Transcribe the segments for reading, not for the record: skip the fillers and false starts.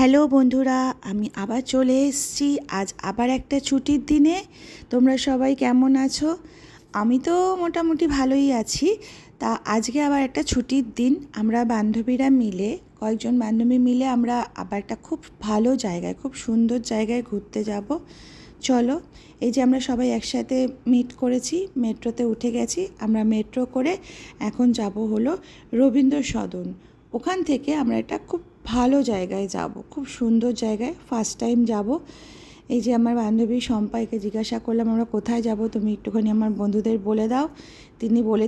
Hello বন্ধুরা, আমি আবার চলে এসেছি আজ আবার একটা ছুটির দিনে। তোমরা সবাই কেমন আছো? আমি তো মোটামুটি ভালোই আছি। তা আজকে আবার একটা ছুটির দিন, আমরা বান্ধবীরা মিলে কয়েকজন বান্ধবী মিলে আমরা আবার একটা খুব ভালো জায়গায়, খুব সুন্দর জায়গায় ঘুরতে যাব। চলো, এই যে আমরা সবাই একসাথে মিট করেছি, মেট্রোতে উঠে গেছি। আমরা মেট্রো করে এখন যাব হলো রবীন্দ্র সদন। ওখান থেকে আমরা একটা খুব ভালো জায়গায় যাব, খুব সুন্দর জায়গায়, ফার্স্ট টাইম যাব। এই যে আমার বান্ধবী শম্পাইকে জিজ্ঞাসা করলাম আমরা কোথায় যাব, তুমি একটুখানি আমার বন্ধুদের বলে দাও। তিনি বলে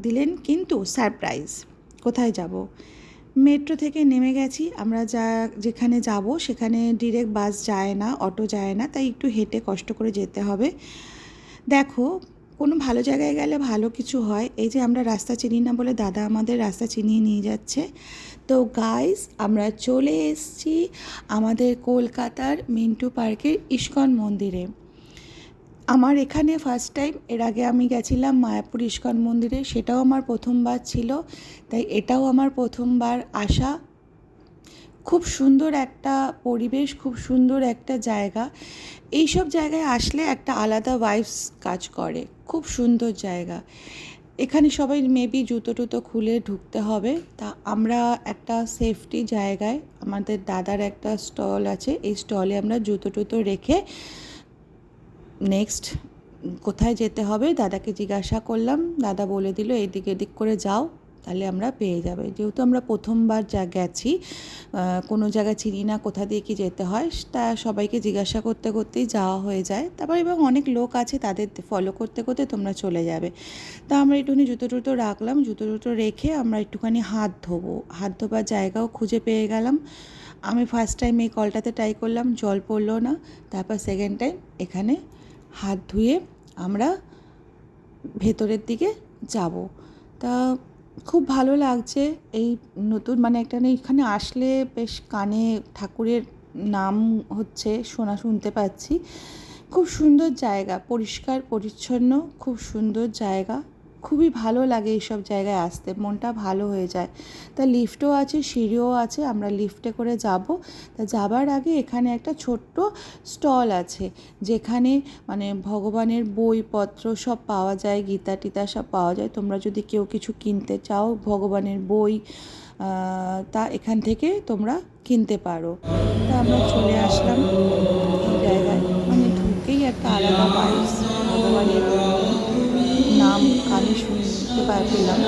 দিলেন, কিন্তু সারপ্রাইজ। কোথায় যাব? মেট্রো থেকে নেমে গেছি আমরা, যেখানে যাব সেখানে ডিরেক্ট বাস যায় না, অটো যায় না, তাই একটু হেঁটে কষ্ট করে যেতে হবে। দেখো, কোনো ভালো জায়গায় গেলে ভালো কিছু হয়। এই যে আমরা রাস্তা চিনি না বলে দাদা আমাদের রাস্তা চিনিয়ে নিয়ে যাচ্ছে। তো গাইস, আমরা চলে এসেছি আমাদের কলকাতার মিন্টু পার্কের ইস্কন মন্দিরে। আমার এখানে ফার্স্ট টাইম, এর আগে আমি গেছিলাম মায়াপুর ইস্কন মন্দিরে, সেটাও আমার প্রথমবার ছিল, তাই এটাও আমার প্রথমবার আসা। খুব সুন্দর একটা পরিবেশ, খুব সুন্দর একটা জায়গা। এইসব জায়গায় আসলে একটা আলাদা ভাইবস কাজ করে, খুব সুন্দর জায়গা। এখানে সবাই মেবি জুতো টুতো খুলে ঢুকতে হবে। তা আমরা একটা সেফটি জায়গায়, আমাদের দাদার একটা স্টল আছে, এই স্টলে আমরা জুতো টুতো রেখে নেক্সট কোথায় যেতে হবে দাদাকে জিজ্ঞাসা করলাম। দাদা বলে দিল এদিক এদিক করে যাও, তাহলে আমরা পেয়ে যাবে। যেহেতু আমরা প্রথমবার গেছি, কোনো জায়গা চিনি না, কোথা দিয়ে কি যেতে হয়, তা সবাইকে জিজ্ঞাসা করতে করতেই যাওয়া হয়ে যায়। তারপর এবং অনেক লোক আছে, তাদের ফলো করতে করতে তোমরা চলে যাবে। তা আমরা একটুখানি জুতো টুতো রাখলাম, জুতো টুতো রেখে আমরা একটুখানি হাত ধোবো, হাত ধোবার জায়গাও খুঁজে পেয়ে গেলাম। আমি ফার্স্ট টাইম এই কলটাতে ট্রাই করলাম, জল পড়লো না। তারপর সেকেন্ড টাইম এখানে হাত ধুয়ে আমরা ভেতরের দিকে যাব। তা খুব ভালো লাগছে এই নতুন, মানে একটা এখানে আসলে বেশ কানে ঠাকুরের নাম হচ্ছে শুনতে পাচ্ছি। খুব সুন্দর জায়গা, পরিষ্কার পরিচ্ছন্ন, খুব সুন্দর জায়গা। খুবই ভালো লাগে এইসব জায়গায় আসতে, মনটা ভালো হয়ে যায়। তা লিফটও আছে, সিঁড়িও আছে, আমরা লিফটে করে যাব। তা যাবার আগে এখানে একটা ছোট্ট স্টল আছে, যেখানে মানে ভগবানের বইপত্র সব পাওয়া যায়, গীতা টিতা সব পাওয়া যায়। তোমরা যদি কেউ কিছু কিনতে চাও, ভগবানের বই, তা এখান থেকে তোমরা কিনতে পারো। তা আমরা চলে আসলাম এই জায়গায়, মানে ঢুকেই একটা আলাদা ভাইবস, ভগবানের নাম কানে শুনতে পেলাম।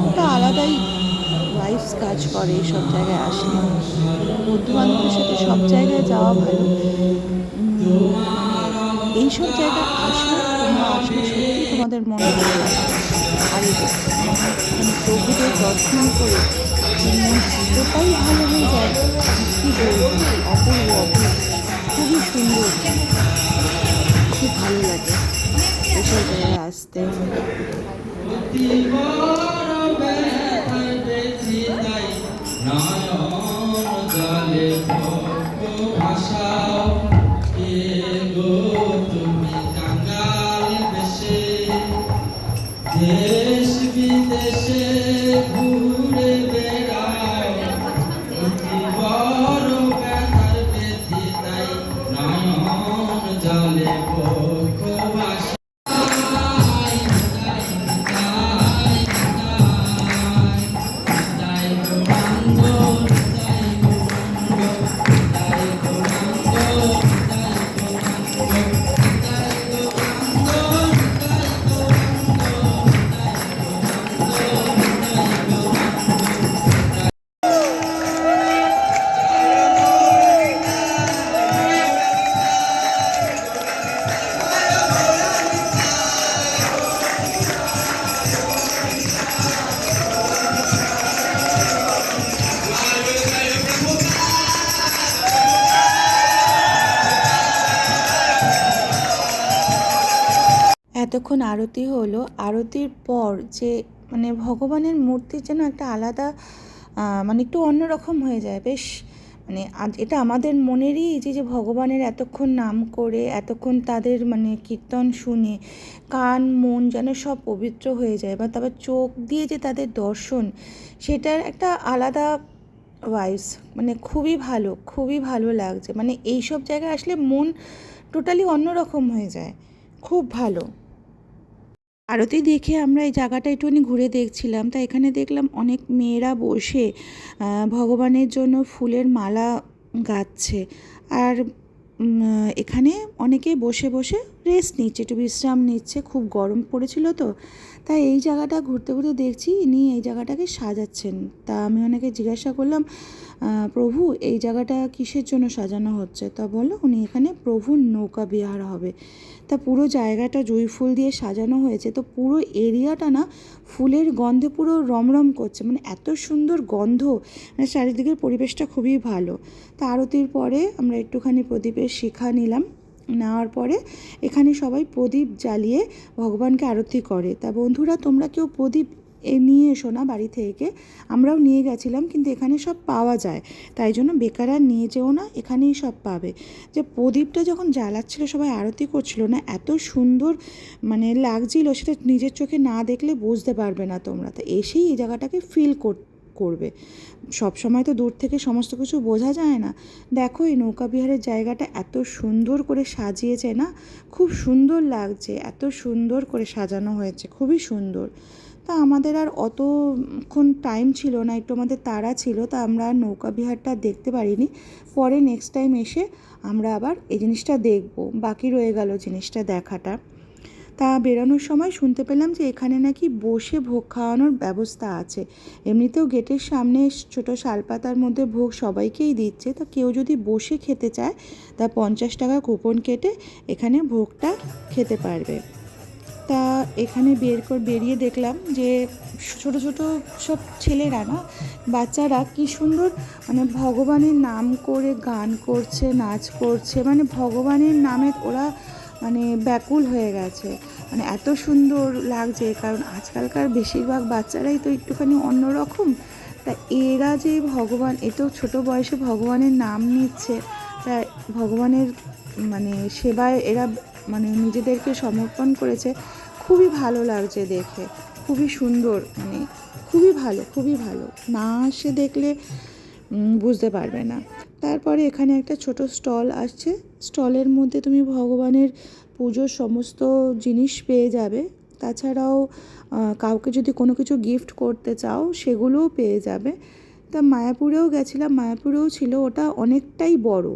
একটা আলাদাই ভাইবস কাজ করে এইসব জায়গায় আসলে। বন্ধু বান্ধবের সাথে সব জায়গায় যাওয়া ভালো, মানে এইসব জায়গায় তোমরা আসলে সত্যিই তোমাদের মন ভালো লাগবে। আর মানে প্রভুদের দর্শন করে যে মন এতটাই ভালো হয়ে যায়, কী বলবো, অপূর্ব অপূর্ব, খুবই সুন্দর, খুব ভালো লাগে এসব জায়গায় আসতে। দেশ বিদেশে ঘুরে বেড়াও, বড় ব্যথার বেঁধে তাই নয়ন জলে পক্ষ ভাষা। এতক্ষণ আরতি হলো, আরতির পর যে মানে ভগবানের মূর্তির যেন একটা আলাদা, মানে একটু অন্যরকম হয়ে যায় বেশ। মানে এটা আমাদের মনেরই যে ভগবানের এতক্ষণ নাম করে, এতক্ষণ তাদের মানে কীর্তন শুনে কান মন যেন সব পবিত্র হয়ে যায়, বা তারপর চোখ দিয়ে যে তাদের দর্শন, সেটার একটা আলাদা ভাইবস, মানে খুবই ভালো লাগছে। মানে এইসব জায়গায় আসলে মন টোটালি অন্যরকম হয়ে যায়, খুব ভালো। আরতি দেখে আমরা এই জায়গাটা একটুখানি ঘুরে দেখছিলাম, তা এখানে দেখলাম অনেক মেয়েরা বসে ভগবানের জন্য ফুলের মালা গাঁথছে। আর এখানে অনেকেই বসে বসে রেস্ট নিচ্ছে, একটু বিশ্রাম নিচ্ছে, খুব গরম পড়েছিল তো। তাই এই জায়গাটা ঘুরতে ঘুরতে দেখছি ইনি এই জায়গাটাকে সাজাচ্ছেন। তা আমি ওনাকে জিজ্ঞাসা করলাম, প্রভু এই জায়গাটা কিসের জন্য সাজানো হচ্ছে? তা বললো উনি এখানে প্রভুর নৌকা বিহার হবে। তা পুরো জায়গাটা জুঁই ফুল দিয়ে সাজানো হয়েছে, তো পুরো এরিয়াটা না ফুলের গন্ধে পুরো রমরম করছে, মানে এত সুন্দর গন্ধ, মানে চারিদিকের পরিবেশটা খুবই ভালো। তা আরতির পরে আমরা একটুখানি প্রদীপের শিখা নিলাম, নেওয়ার পরে এখানে সবাই প্রদীপ জ্বালিয়ে ভগবানকে আরতি করে। তা বন্ধুরা, তোমরা কেউ প্রদীপ নিয়ে এসো না বাড়ি থেকে, আমরাও নিয়ে গেছিলাম, কিন্তু এখানে সব পাওয়া যায়, তাই জন্য বেকার আর নিয়ে যেও না, এখানেই সব পাবে। যে প্রদীপটা যখন জ্বালাচ্ছিল, সবাই আরতি করছিল না, এত সুন্দর মানে লাগছিল, সেটা নিজের চোখে না দেখলে বুঝতে পারবে না তোমরা। তো এসেই এই জায়গাটাকে ফিল করবে। সব সময় তো দূর থেকে সমস্ত কিছু বোঝা যায় না। দেখো এই নৌকা বিহারের জায়গাটা এত সুন্দর করে সাজিয়েছে না, খুব সুন্দর লাগছে, এত সুন্দর করে সাজানো হয়েছে, খুবই সুন্দর। তা আমাদের আর অতক্ষণ টাইম ছিল না, একটু আমাদের তাড়া ছিল, তা আমরা আর নৌকা বিহারটা দেখতে পারিনি। পরে নেক্সট টাইম এসে আমরা আবার এই জিনিসটা দেখব, বাকি রয়ে গেল জিনিসটা দেখাটা। তা বেরোনোর সময় শুনতে পেলাম যে এখানে নাকি বসে ভোগ খাওয়ানোর ব্যবস্থা আছে। এমনিতেও গেটের সামনে ছোটো শালপাতার মধ্যে ভোগ সবাইকেই দিচ্ছে, তা কেউ যদি বসে খেতে চায় তা 50 টাকা কুপন কেটে এখানে ভোগটা খেতে পারবে। তা এখানে বেরিয়ে দেখলাম যে ছোট ছোট সব ছেলেরা না, বাচ্চারা কি সুন্দর মানে ভগবানের নাম করে গান করছে, নাচ করছে, মানে ভগবানের নামে ওরা মানে ব্যাকুল হয়ে গেছে, মানে এত সুন্দর লাগছে। কারণ আজকালকার বেশিরভাগ বাচ্চারাই তো একটুখানি অন্যরকম, তা এরা যে ভগবান, এ তো ছোটো বয়সে ভগবানের নাম নিচ্ছে, তা ভগবানের মানে সেবায় এরা মানে নিজেদেরকে সমর্পণ করেছে। খুবই ভালো লাগছে দেখে, খুবই সুন্দর, মানে খুবই ভালো, না আসে দেখলে বুঝতে পারবে না। তারপরে এখানে একটা ছোট স্টল আসছে, স্টলের মধ্যে তুমি ভগবানের পুজোর সমস্ত জিনিস পেয়ে যাবে। তাছাড়াও কাউকে যদি কোনো কিছু গিফট করতে চাও সেগুলোও পেয়ে যাবে। তা মায়াপুরেও গেছিলাম, মায়াপুরেও ছিল, ওটা অনেকটাই বড়,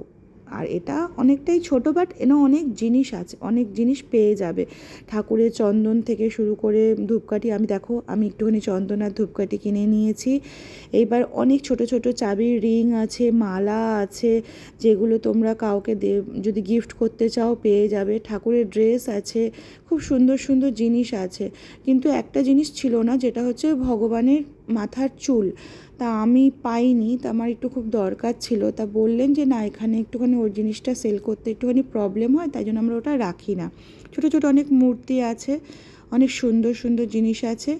আর এটা অনেকটাই ছোট, বাট এনে অনেক জিনিস আছে, অনেক জিনিস পেয়ে যাবে, ঠাকুরের চন্দন থেকে শুরু করে ধূপকাঠি। আমি একটুখানি চন্দন আর ধূপকাঠি কিনে নিয়েছি। এইবার অনেক ছোট ছোট চাবির রিং আছে, মালা আছে, যেগুলো তোমরা কাউকে যদি গিফট করতে চাও পেয়ে যাবে। ঠাকুরের ড্রেস আছে, খুব সুন্দর সুন্দর জিনিস আছে। কিন্তু একটা জিনিস ছিল না, যেটা হচ্ছে ভগবানের মাথার চুল, তা আমি পাইনি, তা আমার একটু খুব দরকার ছিল। তা বললেন যে না, এখানে একটুখানি ওর জিনিসটা সেল করতে একটুখানি প্রবলেম হয়, তাই জন্য আমরা ওটা রাখি না। ছোটো ছোটো অনেক মূর্তি আছে, অনেক সুন্দর সুন্দর জিনিস আছে।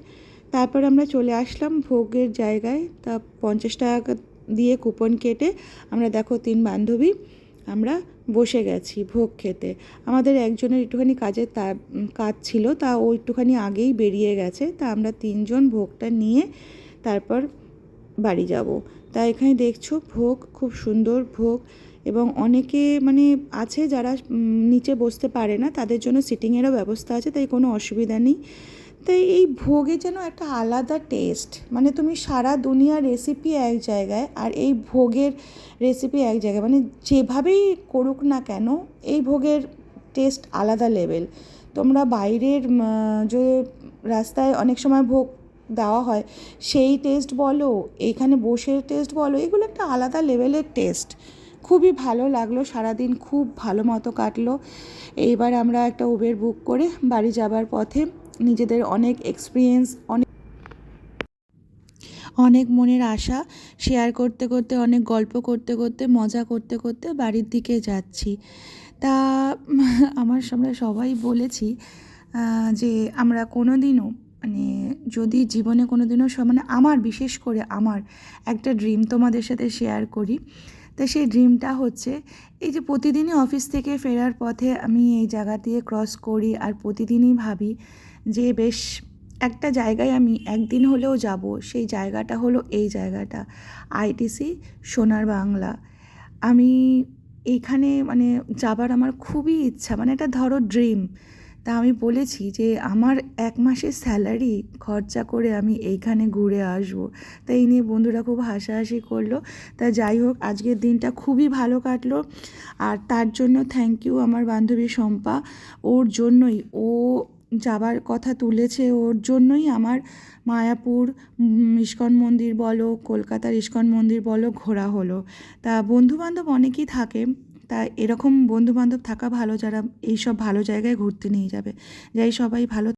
তারপর আমরা চলে আসলাম ভোগের জায়গায়। তা 50 টাকা দিয়ে কুপন কেটে আমরা দেখো 3 বান্ধবী আমরা বসে গেছি ভোগ খেতে। আমাদের একজনের একটুখানি কাজ ছিল, তা ও একটুখানি আগেই বেরিয়ে গেছে, তা আমরা 3জন ভোগটা নিয়ে তারপর বাড়ি যাব। তা এখানে দেখছো ভোগ, খুব সুন্দর ভোগ, এবং অনেকে মানে আছে যারা নিচে বসতে পারে না, তাদের জন্য সিটিংয়েরও ব্যবস্থা আছে, তাই কোনো অসুবিধা নেই। তাই এই ভোগে যেন একটা আলাদা টেস্ট, মানে তুমি সারা দুনিয়ার রেসিপি এক জায়গায়, আর এই ভোগের রেসিপি এক জায়গায়, মানে যেভাবেই করুক না কেন এই ভোগের টেস্ট আলাদা লেভেল। তোমরা বাইরের যে রাস্তায় অনেক সময় ভোগ দেওয়া হয় সেই টেস্ট বলো, এইখানে বসে টেস্ট বলো, এগুলো একটা আলাদা লেভেলের টেস্ট। খুবই ভালো লাগলো, সারাদিন খুব ভালো মতো কাটলো। এইবার আমরা একটা উবের বুক করে বাড়ি যাবার পথে নিজেদের অনেক এক্সপিরিয়েন্স, অনেক মনের আশা শেয়ার করতে করতে, অনেক গল্প করতে করতে, মজা করতে করতে বাড়ির দিকে যাচ্ছি। তা আমরা সবাই বলেছি যে আমরা কোনো দিনও মানে যদি জীবনে কোনো দিনও মানে আমার বিশেষ করে আমার একটা ড্রিম তোমাদের সাথে শেয়ার করি। তা সেই ড্রিমটা হচ্ছে এই যে প্রতিদিনই অফিস থেকে ফেরার পথে আমি এই জায়গা দিয়ে ক্রস করি, আর প্রতিদিনই ভাবি যে বেশ একটা জায়গায় আমি একদিন হলেও যাব, সেই জায়গাটা হলো এই জায়গাটা, আইটিসি সোনার বাংলা। আমি এইখানে মানে যাবার আমার খুবই ইচ্ছা, মানে এটা ধরো ড্রিম। তা আমি বলেছি যে আমার 1 মাসের স্যালারি খরচা করে আমি এইখানে ঘুরে আসবো। তা এই নিয়ে বন্ধুরা খুব হাসাহাসি করলো। তা যাই হোক, আজকের দিনটা খুবই ভালো কাটলো। আর তার জন্য থ্যাংক ইউ আমার বান্ধবী শম্পা। ওর জন্যই, ও যাবার কথা তুলেছে, ওর জন্যই আমার মায়াপুর ইস্কন মন্দির বলো, কলকাতার ইস্কন মন্দির বলো, ঘোরা হলো। তা বন্ধুবান্ধব অনেকেই থাকে, তা এরকম বন্ধুবান্ধব থাকা ভালো, যারা এইসব ভালো জায়গায় ঘুরতে নিয়ে যাবে। যাই, সবাই ভালো